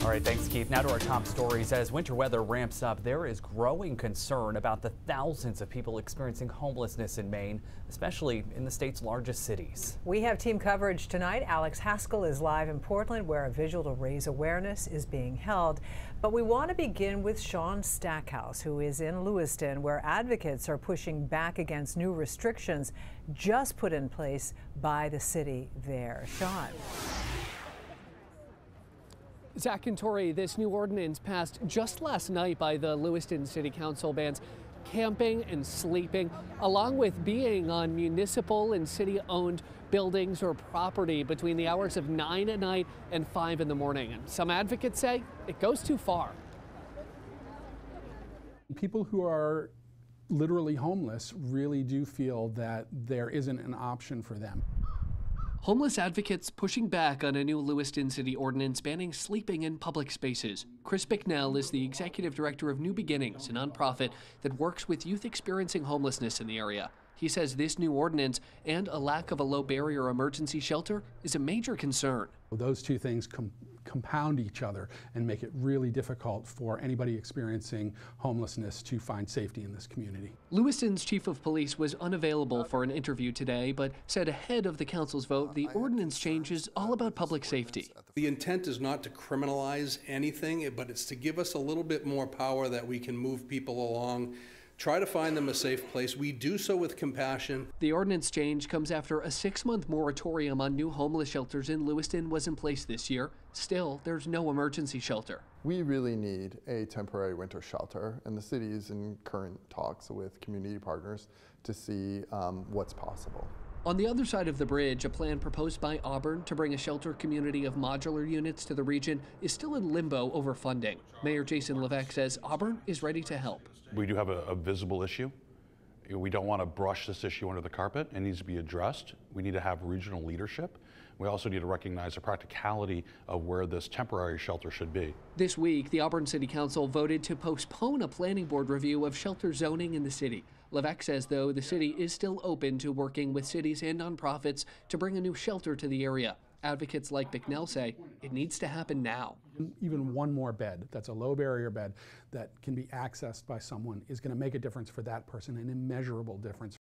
All right, thanks, Keith. Now to our top stories. As winter weather ramps up, there is growing concern about the thousands of people experiencing homelessness in Maine, especially in the state's largest cities. We have team coverage tonight. Alex Haskell is live in Portland, where a vigil to raise awareness is being held. But we want to begin with Sean Stackhouse, who is in Lewiston, where advocates are pushing back against new restrictions just put in place by the city there. Sean. Zach and Tori, this new ordinance passed just last night by the Lewiston City Council bans camping and sleeping, along with being on municipal and city-owned buildings or property between the hours of 9 at night and 5 in the morning. And some advocates say it goes too far. People who are literally homeless really do feel that there isn't an option for them. Homeless advocates pushing back on a new Lewiston City ordinance banning sleeping in public spaces. Chris Bicknell is the executive director of New Beginnings, a nonprofit that works with youth experiencing homelessness in the area. He says this new ordinance and a lack of a low-barrier emergency shelter is a major concern. Those two things compound each other and make it really difficult for anybody experiencing homelessness to find safety in this community. Lewiston's chief of police was unavailable for an interview today, but said ahead of the council's vote, the ordinance change is all about public safety. The intent is not to criminalize anything, but it's to give us a little bit more power that we can move people along, try to find them a safe place. We do so with compassion. The ordinance change comes after a 6-month moratorium on new homeless shelters in Lewiston was in place this year. Still, there's no emergency shelter. We really need a temporary winter shelter, and the city is in current talks with community partners to see what's possible. On the other side of the bridge, a plan proposed by Auburn to bring a shelter community of modular units to the region is still in limbo over funding. Mayor Jason Levesque says Auburn is ready to help. We do have a visible issue. We don't want to brush this issue under the carpet. It needs to be addressed. We need to have regional leadership. We also need to recognize the practicality of where this temporary shelter should be. This week, the Auburn City Council voted to postpone a planning board review of shelter zoning in the city. Levesque says, though, the city is still open to working with cities and nonprofits to bring a new shelter to the area. Advocates like Bicknell say it needs to happen now. Even one more bed that's a low barrier bed that can be accessed by someone is going to make a difference for that person, an immeasurable difference